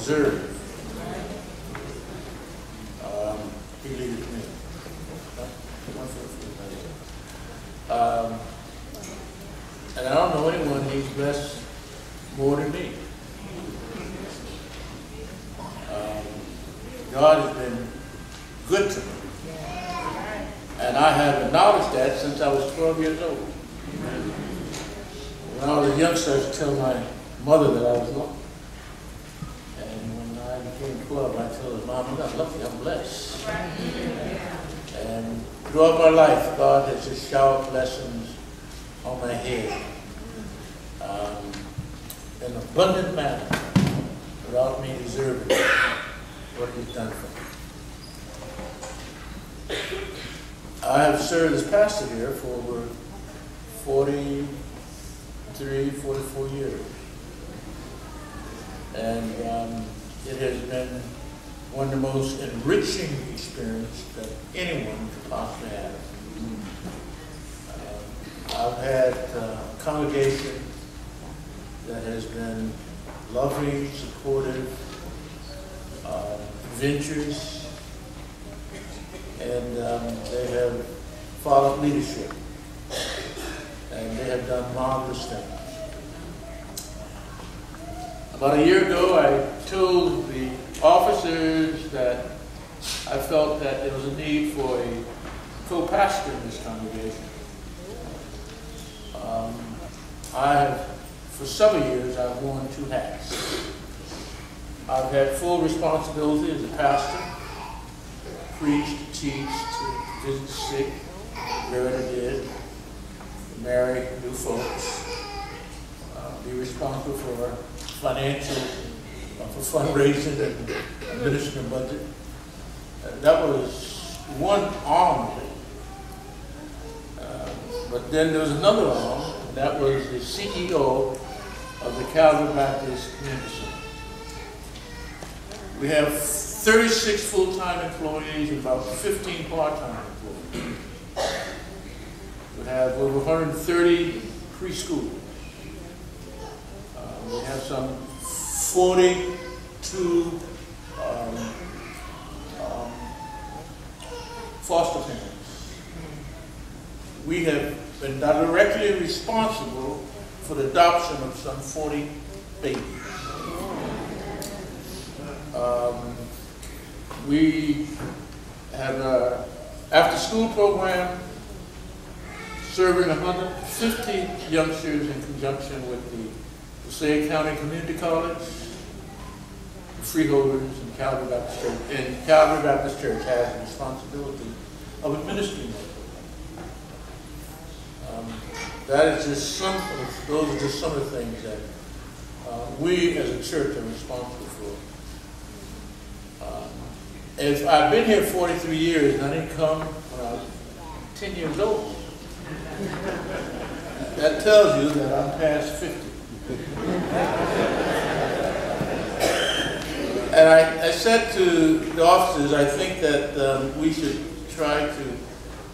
deserve. He leads me. And I don't know anyone he's blessed more than me. God has been good to me. And I have acknowledged that since I was 12 years old. When I was a youngster, I used to tell my mother that I was lucky. And when I became 12, I told her, Mom, I'm not lucky, I'm blessed. And throughout my life, God has just showered blessings on my head in an abundant manner without me deserving what He's done for me. I have served as pastor here for over 43, 44 years. And it has been one of the most enriching experiences that anyone could possibly have. I've had a congregation that has been loving, supportive, adventurous, and they have followed leadership, and they have done marvelous things. About a year ago, I told the officers that I felt that there was a need for a co-pastor in this congregation. For several years, I've worn two hats. I've had full responsibility as a pastor, preach, to teach, to visit the sick, where I did, marry new folks, be responsible for financial, for fundraising and administering the budget. That was one arm of it. But then there was another arm, and that was the CEO of the Calvary Baptist Community Center. We have 36 full-time employees and about 15 part-time employees. We have over 130 preschoolers. We have some 42 foster parents. We have been directly responsible for the adoption of some 40 babies. We have an after-school program serving 150 youngsters in conjunction with the Passaic County Community College, the freeholders, and Calvary Baptist Church. And Calvary Baptist Church has the responsibility of administering that. That is just those are just some of the things that we as a church are responsible for. As I've been here 43 years, and I didn't come when I was 10 years old. That tells you that I'm past 50. And I said to the officers, I think that we should try to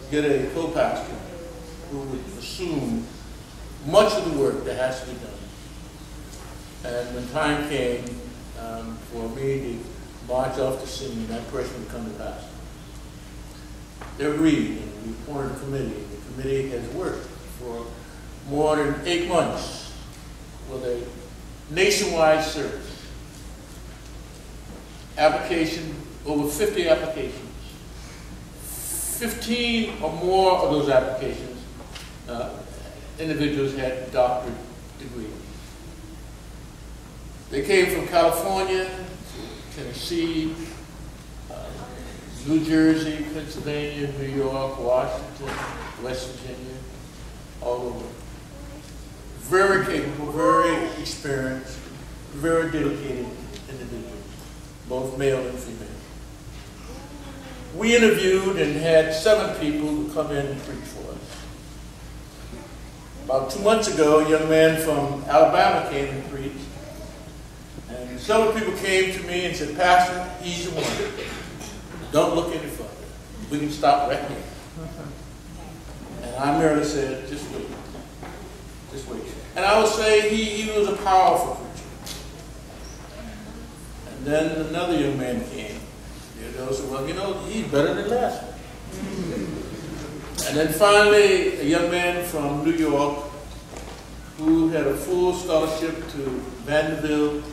get a co-pastor who would assume much of the work that has to be done. And when time came for me to march off the scene, that person would come to pastor. They agreed, and we appointed a committee. The committee has worked for more than 8 months with a nationwide search. Application, over 50 applications. 15 or more of those applications, individuals had doctorate degrees. They came from California, Tennessee, New Jersey, Pennsylvania, New York, Washington, West Virginia, all over. Very capable, very experienced, very dedicated individuals, both male and female. We interviewed and had 7 people who come in and preach for us. About 2 months ago, a young man from Alabama came and preached. And several people came to me and said, Pastor, he's the one. Don't look any further. We can stop right here. And I merely said, just wait. Just wait. And I would say he was a powerful preacher. And And then another young man came. Said, well, he's better than last one. And then finally, a young man from New York who had a full scholarship to Vanderbilt,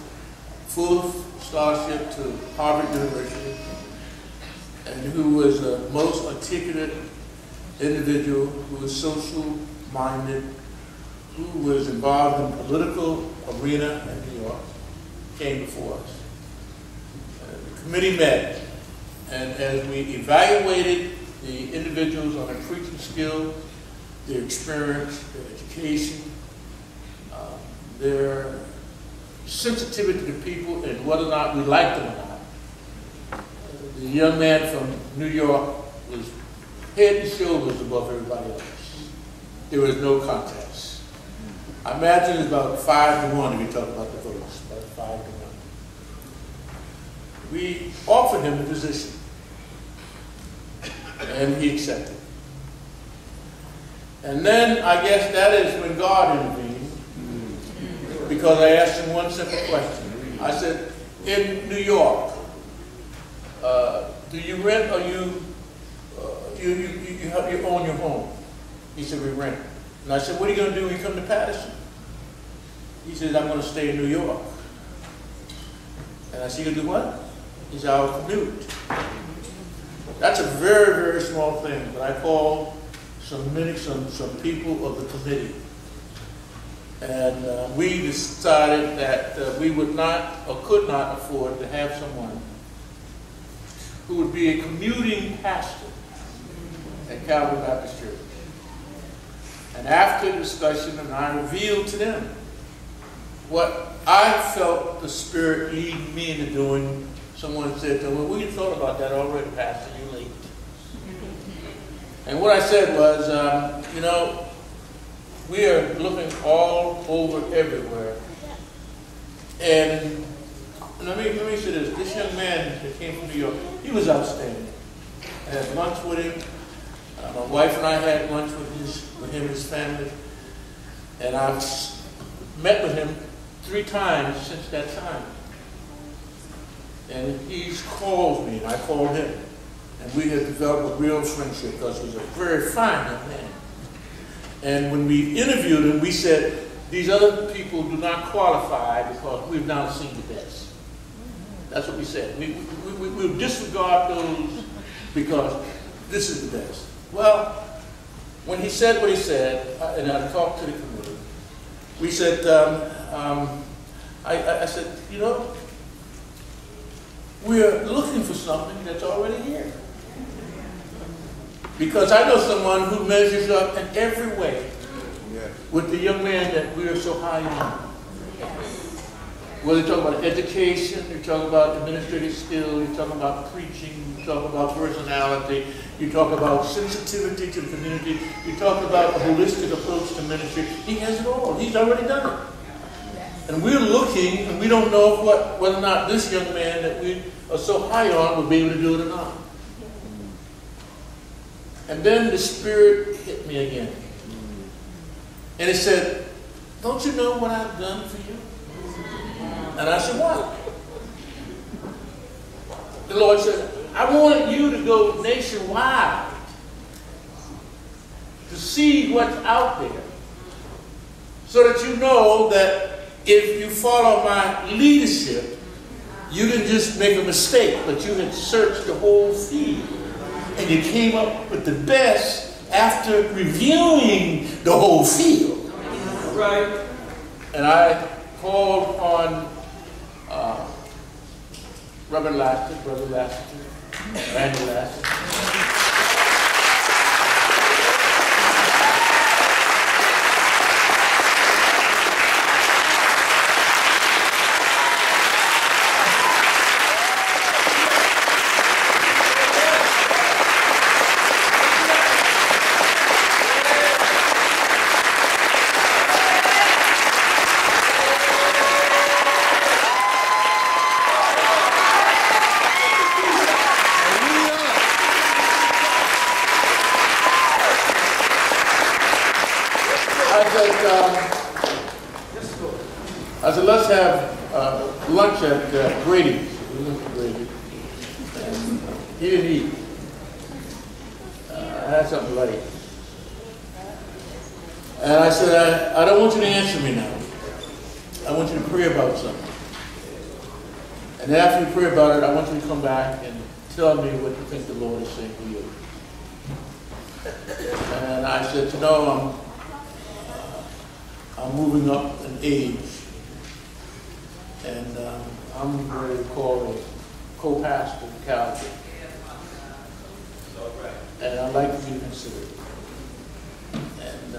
full scholarship to Harvard University, and who was the most articulate individual, who was social-minded, who was involved in the political arena in New York, came before us. The committee met, and as we evaluated the individuals on their preaching skills, their experience, their education, their sensitivity to people and whether or not we liked them or not, the young man from New York was head and shoulders above everybody else. There was no contest. I imagine it's about 5-1 if you talk about the votes, about 5-1. We offered him the position, and he accepted. And then I guess that is when God intervened, because I asked him one simple question. I said, in New York, do you rent or you own your home? He said, we rent. And I said, what are you going to do when you come to Patterson? He said, I'm going to stay in New York. And I said, you going to do what? He said, I'll commute. That's a very, very small thing, but I called some people of the committee. And we decided that we would not or could not afford to have someone who would be a commuting pastor at Calvary Baptist Church. And after the discussion, and I revealed to them what I felt the Spirit leading me into doing. Someone said to me, well, we thought about that already, Pastor, you're late. And what I said was, we are looking all over everywhere. And let me say this. This young man that came from New York, he was outstanding. I had lunch with him. My wife and I had lunch with him and his family. And I've met with him 3 times since that time. And he's called me, and I called him. And we have developed a real friendship because he's a very fine young man. And when we interviewed him, we said, these other people do not qualify because we've now seen the best. That's what we said. We'll disregard those because this is the best. Well, when he said what he said, and I talked to the committee, we said, I said, we're looking for something that's already here. Because I know someone who measures up in every way with the young man that we are so high on. Whether you're talking about education, you're talking about administrative skill, you're talking about preaching, you're talking about personality, you talk about sensitivity to the community, you talk about a holistic approach to ministry. He has it all. He's already done it. And we're looking, and we don't know whether or not this young man that we are so high on will be able to do it or not. And then the Spirit hit me again. And it said, don't you know what I've done for you? And I said, what? The Lord said, I want you to go nationwide to see what's out there so that you know that if you follow my leadership, you didn't just make a mistake, but you had searched the whole field. And you came up with the best after reviewing the whole field. Right. And I called on Brother Lassiter, Randy Lassiter. I said, let's have lunch at Brady's. we went to Brady, and he didn't eat. I had something late. And I said, I don't want you to answer me now. I want you to pray about something. And after you pray about it, I want you to come back and tell me what you think the Lord is saying to you. And I said, you know, I'm moving up in age. And I'm ready to call a co-pastor in Calgary. And I'd like for you to consider it. And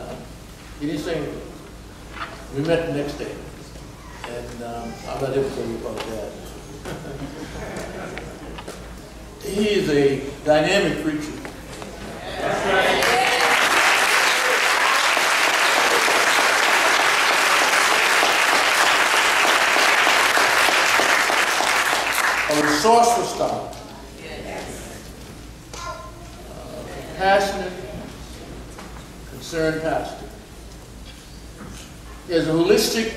he didn't say anything. We met the next day. And I'll let him tell you about that. He is a dynamic preacher. That's right. A resourceful style. Passionate, concerned pastor. He has a holistic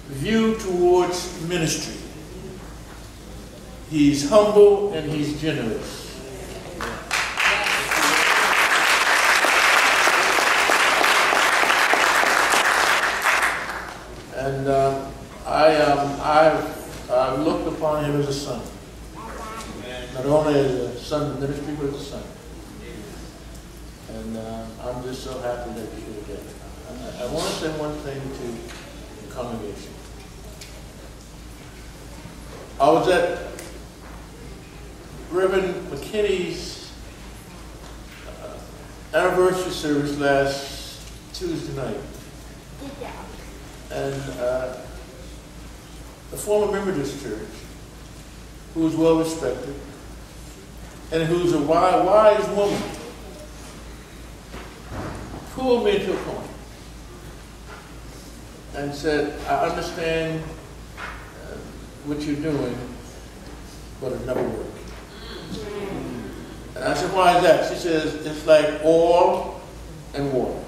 view towards ministry. He's humble and he's generous. And I've looked upon him as a son. Not only as a son of ministry, but as a son. And I'm just so happy that you're here today. I want to say one thing to the congregation. I was at Reverend McKinney's anniversary service last Tuesday night. And a former member of this church, who is well respected, and who's a wise woman, pulled me into a corner and said, I understand what you're doing, but it never worked. And I said, why is that? She says, it's like oil and water.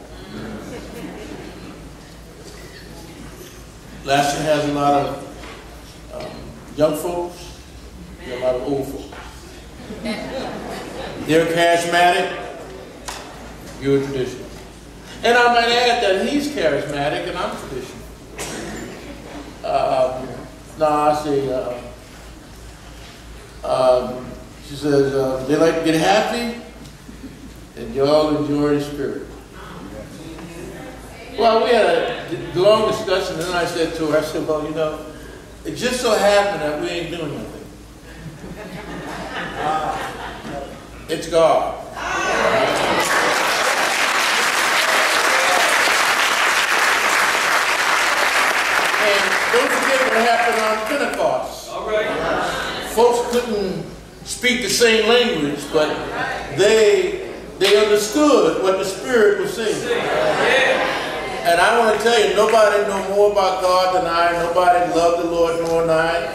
Last year has a lot of young folks, and a lot of old folks. They're charismatic, you're traditional. And I might add that he's charismatic and I'm traditional. She says, they like to get happy and y'all enjoy the spirit. Well, we had a long discussion, and then I said to her, I said, well, you know, it just so happened that we ain't doing nothing. It's God. And don't forget what happened on Pentecost. All right. Folks couldn't speak the same language, but they understood what the Spirit was saying. And I want to tell you, nobody know more about God than I. Nobody loved the Lord more than I.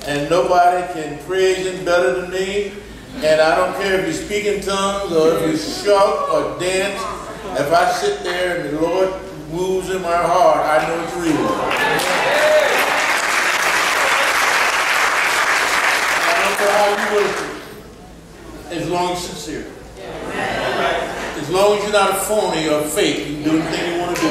And nobody can praise Him better than me. And I don't care if you speak in tongues or if you shout or dance. If I sit there and the Lord moves in my heart, I know it's real. I don't care how you worship, as long as it's sincere. As long as you're not a phony or fake, you can do anything you want to do.